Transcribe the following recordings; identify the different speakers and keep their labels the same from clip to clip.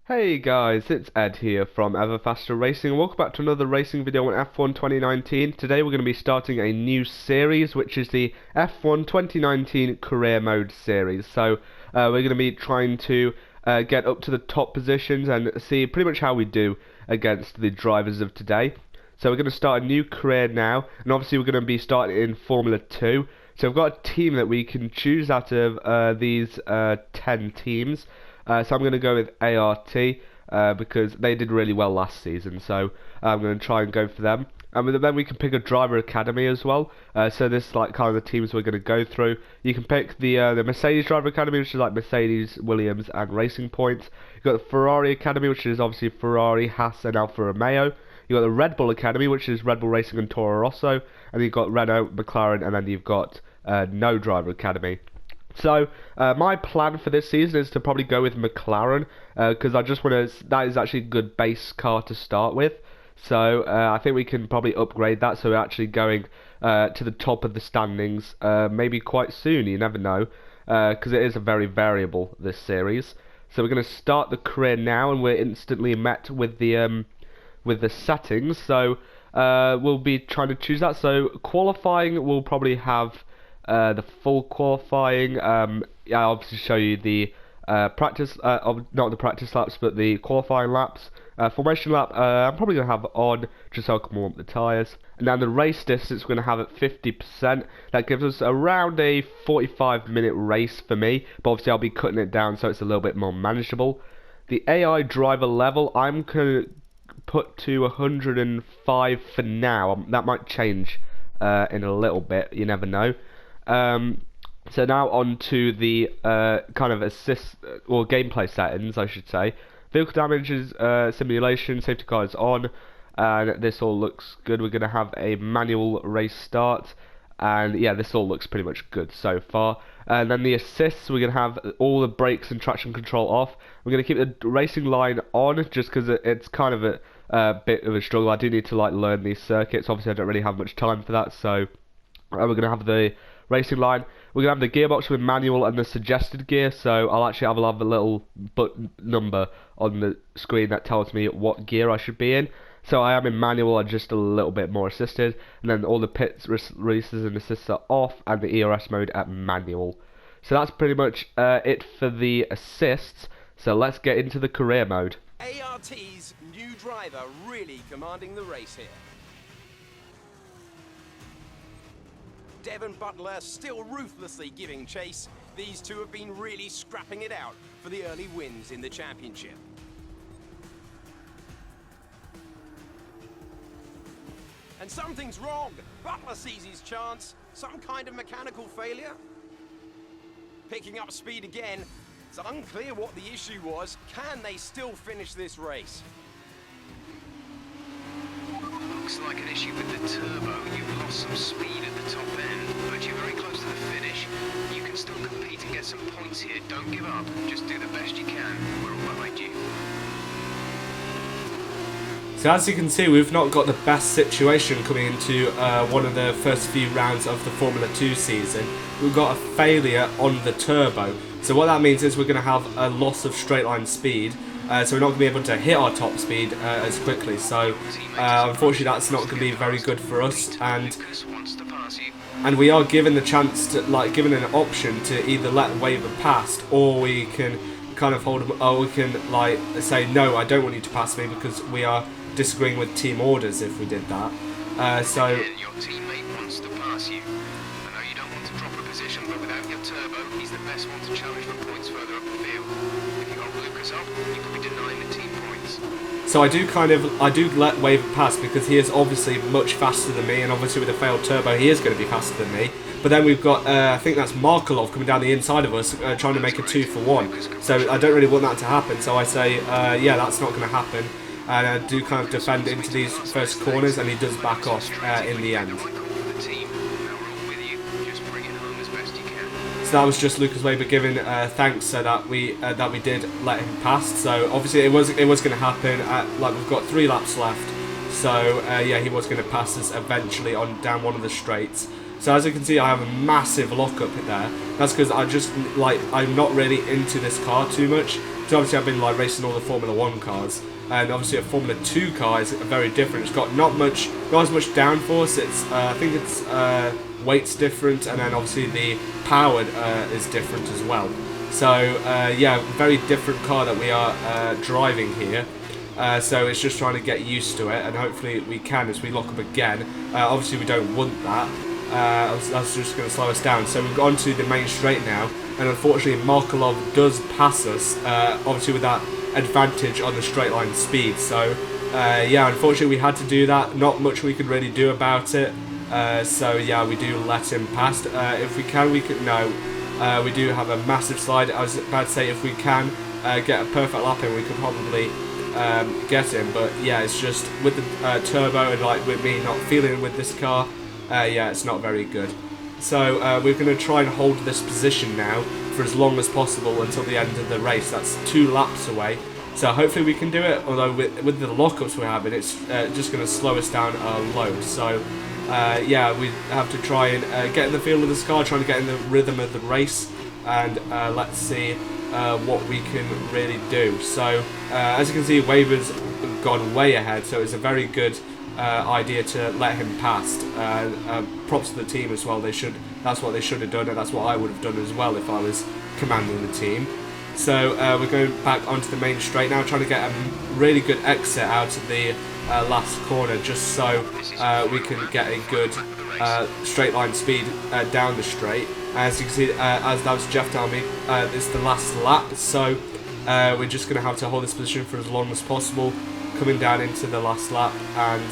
Speaker 1: Hey guys, it's Ed here from Ever Faster Racing and welcome back to another racing video on F1 2019. Today we're going to be starting a new series which is the F1 2019 Career Mode series. So we're going to be trying to get up to the top positions and see pretty much how we do against the drivers of today. So we're going to start a new career now, and obviously we're going to be starting in Formula 2. So we've got a team that we can choose out of these 10 teams. So I'm going to go with ART because they did really well last season. So I'm going to try and go for them. And then we can pick a driver academy as well. So this is like kind of the teams we're going to go through. You can pick the Mercedes driver academy, which is like Mercedes, Williams, and Racing Points. You've got the Ferrari academy, which is obviously Ferrari, Haas, and Alfa Romeo. You've got the Red Bull academy, which is Red Bull Racing and Toro Rosso. And you've got Renault, McLaren, and then you've got no driver academy. So my plan for this season is to probably go with McLaren because I just want to. That is actually a good base car to start with. So I think we can probably upgrade that. So we're actually going to the top of the standings maybe quite soon. You never know because it is a very variable this series. So we're going to start the career now, and we're instantly met with the settings. So we'll be trying to choose that. So qualifying will probably have. The full qualifying, yeah, I'll obviously show you the practice, not the practice laps, but the qualifying laps. Formation lap, I'm probably going to have on, just so I can warm up the tyres. And then the race distance, we're going to have at 50%. That gives us around a 45-minute race for me, but obviously I'll be cutting it down so it's a little bit more manageable. The AI driver level, I'm going to put to 105 for now. That might change in a little bit, you never know. So now on to the kind of assist or gameplay settings, I should say. Vehicle damage is simulation, safety car is on, and this all looks good. We're going to have a manual race start, and yeah, this all looks pretty much good so far. And then the assists, we're going to have all the brakes and traction control off. We're going to keep the racing line on just because it's kind of a bit of a struggle. I do need to like learn these circuits. Obviously, I don't really have much time for that, so we're going to have the racing line. We're going to have the gearbox with manual and the suggested gear, so I'll have a little button number on the screen that tells me what gear I should be in. So I am in manual and just a little bit more assisted, and then all the pits, releases and assists are off, and the ERS mode at manual. So that's pretty much it for the assists, so let's get into the career mode.
Speaker 2: ART's new driver really commanding the race here. Devon Butler still ruthlessly giving chase. These two have been really scrapping it out for the early wins in the championship. And something's wrong. Butler sees his chance. Some kind of mechanical failure. Picking up speed again. It's unclear what the issue was. Can they still finish this race?
Speaker 3: Looks like an issue with the turbo. You've lost some speed at the top end, but you're very close to the finish. You can still compete and get some points here. Don't give up. Just do the best you can. We're all behind you.
Speaker 1: So as you can see, we've not got the best situation coming into one of the first few rounds of the Formula 2 season. We've got a failure on the turbo. So what that means is we're going to have a loss of straight line speed. So we're not going to be able to hit our top speed as quickly. So unfortunately that's not going to be very good for us. And we are given the chance to, like, given an option to either let Waver pass, or we can kind of hold them, or we can like say no, I don't want you to pass me because we are disagreeing with team orders if we did that. So
Speaker 3: your teammate wants to pass you. I know you don't want to drop a position, but without your turbo, he's the best one to challenge for points further up the field. If you got Lucas up, you could be denying the team points.
Speaker 1: So I do let Waver pass because he is obviously much faster than me, and obviously with a failed turbo he is going to be faster than me. But then we've got, I think that's Markelov coming down the inside of us, trying to make a 2-for-1. So I don't really want that to happen, so I say, yeah, that's not going to happen. And I do kind of defend into these first corners, and he does back off in the end. So that was just Lucas Weber giving thanks so that we did let him pass. So obviously it was going to happen. Like we've got 3 laps left, so yeah, he was going to pass us eventually on down one of the straights. So as you can see, I have a massive lockup there. That's because I'm not really into this car too much. So obviously I've been like racing all the Formula 1 cars, and obviously a Formula 2 car is very different. It's got not as much downforce. It's I think it's weight's different, and then obviously the power is different as well. So yeah, very different car that we are driving here. So it's just trying to get used to it, and hopefully we can as we lock up again. Obviously we don't want that. That's just going to slow us down. So we've gone to the main straight now, and unfortunately Markelov does pass us, obviously with that advantage on the straight line speed. So yeah, unfortunately we had to do that. Not much we could really do about it. So yeah, we do let him past. If we can, we can. No, we do have a massive slide. I was about to say if we can get a perfect lap in, we could probably get him. But yeah, it's just with the turbo and like with me not feeling with this car. Yeah, it's not very good. So we're going to try and hold this position now for as long as possible until the end of the race. That's 2 laps away. So hopefully we can do it, although with the lockups we're having, it's just going to slow us down a load. So yeah, we have to try and get in the feel of this car, trying to get in the rhythm of the race, and let's see what we can really do. So as you can see, Weber's gone way ahead, so it's a very good idea to let him past. Props to the team as well. That's what they should have done, and that's what I would have done as well if I was commanding the team. So we're going back onto the main straight now, trying to get a really good exit out of the last corner, just so we can get a good straight line speed down the straight. As you can see, as that was Jeff telling me, it's the last lap, so we're just going to have to hold this position for as long as possible, coming down into the last lap. And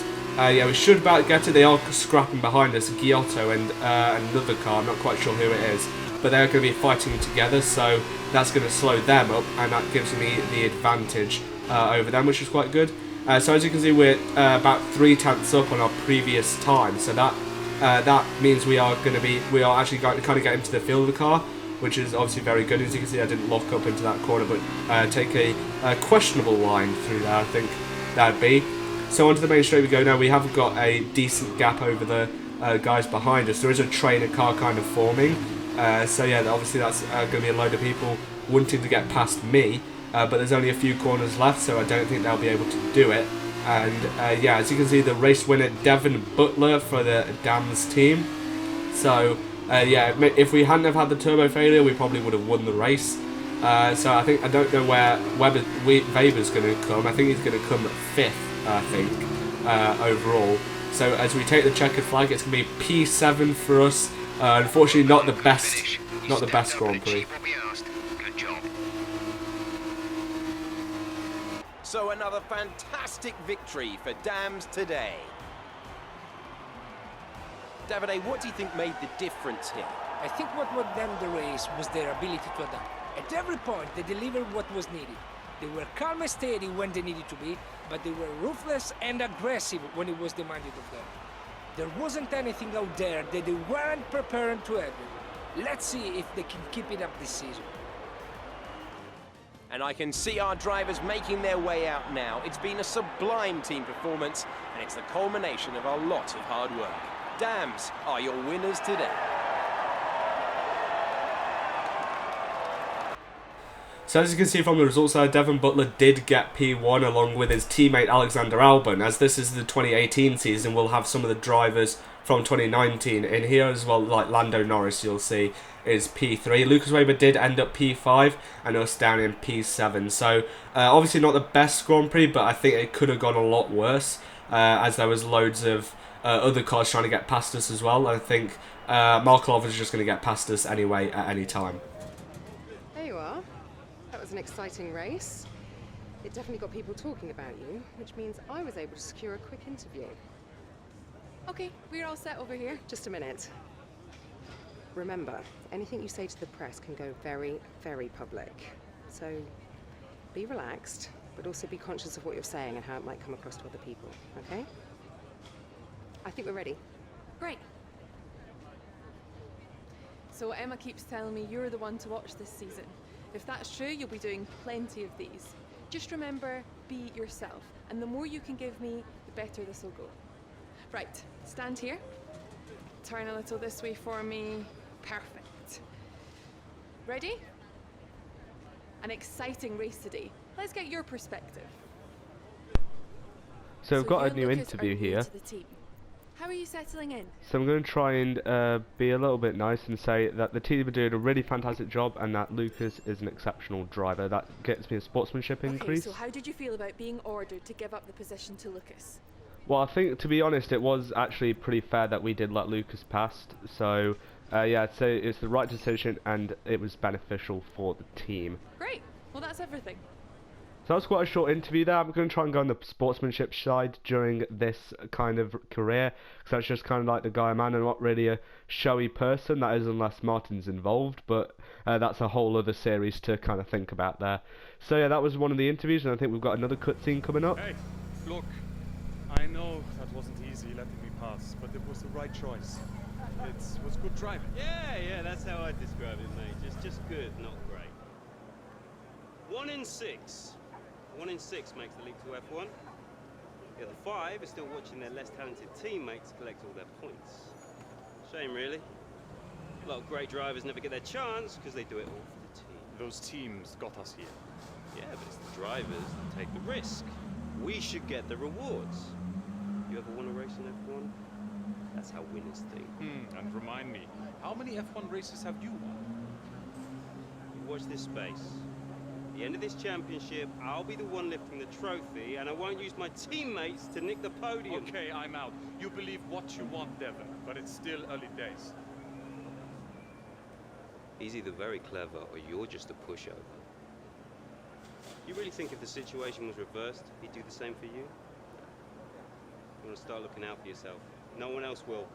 Speaker 1: yeah, we should about get it. They are scrapping behind us, Giotto and another car, I'm not quite sure who it is, but they're going to be fighting together, so that's going to slow them up, and that gives me the advantage over them, which is quite good. So as you can see, we're about 3 tenths up on our previous time, so that means we are actually going to kind of get into the field of the car, which is obviously very good. As you can see, I didn't lock up into that corner, but take a questionable line through there, I think that'd be. So onto the main straight we go now. We have got a decent gap over the guys behind us. There is a trainer car kind of forming. So yeah, obviously that's going to be a load of people wanting to get past me, but there's only a few corners left, so I don't think they'll be able to do it. And yeah, as you can see, the race winner Devin Butler for the Dams team. So yeah, if we hadn't have had the turbo failure, we probably would have won the race. So I don't know where Weber's going to come. I think he's going to come 5th, I think, overall. So as we take the checkered flag, it's going to be P7 for us. Unfortunately, not the best Grand Prix.
Speaker 2: So another fantastic victory for Dams today. Davide, what do you think made the difference here?
Speaker 4: I think what won them the race was their ability to adapt. At every point, they delivered what was needed. They were calm and steady when they needed to be, but they were ruthless and aggressive when it was demanded of them. There wasn't anything out there that they weren't prepared to handle. Let's see if they can keep it up this season.
Speaker 2: And I can see our drivers making their way out now. It's been a sublime team performance, and it's the culmination of a lot of hard work. Dams are your winners today.
Speaker 1: So as you can see from the results there, Devin Butler did get P1 along with his teammate Alexander Albon. As this is the 2018 season, we'll have some of the drivers from 2019 in here as well, like Lando Norris, you'll see, is P3. Lucas Weber did end up P5 and us down in P7. So obviously not the best Grand Prix, but I think it could have gone a lot worse, as there was loads of other cars trying to get past us as well. I think Markelov is just going to get past us anyway at any time.
Speaker 5: There you are. That was an exciting race. It definitely got people talking about you, which means I was able to secure a quick interview. Okay, we're all set over here. Just a minute. Remember, anything you say to the press can go very, very public. So be relaxed, but also be conscious of what you're saying and how it might come across to other people, okay? I think we're ready.
Speaker 6: Great. So Emma keeps telling me you're the one to watch this season. If that's true, you'll be doing plenty of these. Just remember, be yourself. And the more you can give me, the better this will go. Right, stand here. Turn a little this way for me. Perfect. Ready? An exciting race today. Let's get your perspective.
Speaker 1: So we've got
Speaker 6: you
Speaker 1: a
Speaker 6: and
Speaker 1: new
Speaker 6: Lucas
Speaker 1: interview
Speaker 6: are new
Speaker 1: here.
Speaker 6: to the team. How are you settling in?
Speaker 1: So I'm going to try and be a little bit nice and say that the team are doing a really fantastic job and that Lucas is an exceptional driver. That gets me a sportsmanship increase.
Speaker 6: Okay, so how did you feel about being ordered to give up the position to Lucas?
Speaker 1: Well, I think, to be honest, it was actually pretty fair that we did let Lucas pass. So, yeah, I'd say it's the right decision and it was beneficial for the team.
Speaker 6: Great. Well, that's everything.
Speaker 1: So that's quite a short interview there. I'm going to try and go on the sportsmanship side during this kind of career, because that's just kind of like the guy man. I'm not really a showy person, that is, unless Martin's involved, but that's a whole other series to kind of think about there. So yeah, that was one of the interviews, and I think we've got another cutscene coming up.
Speaker 7: Hey, look, I know that wasn't easy letting me pass, but it was the right choice. It was good driving.
Speaker 8: Yeah, that's how I'd describe it, mate. Just good, not great. 1 in 6. 1 in 6 makes the leap to F1. The other 5 are still watching their less talented teammates collect all their points. Shame, really. A lot of great drivers never get their chance because they do it all for the team.
Speaker 7: Those teams got us here.
Speaker 8: Yeah, but it's the drivers that take the risk. We should get the rewards. You ever won a race in F1? That's how winners think.
Speaker 7: And remind me, how many F1 races have you won?
Speaker 8: You watch this space. At the end of this championship, I'll be the one lifting the trophy, and I won't use my teammates to nick the podium.
Speaker 7: Okay, I'm out. You believe what you want, Devon, but it's still early days.
Speaker 8: He's either very clever or you're just a pushover. You really think if the situation was reversed, he'd do the same for you? You want to start looking out for yourself. No one else will.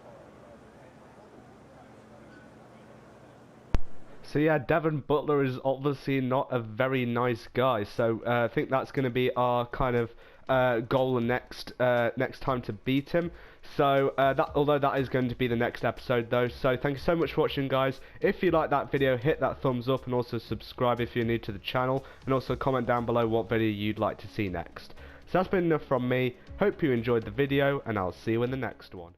Speaker 1: So yeah, Devon Butler is obviously not a very nice guy. So I think that's going to be our kind of goal next time to beat him. So although that is going to be the next episode though. So thank you so much for watching, guys. If you like that video, hit that thumbs up and also subscribe if you're new to the channel, and also comment down below what video you'd like to see next. So that's been enough from me. Hope you enjoyed the video, and I'll see you in the next one.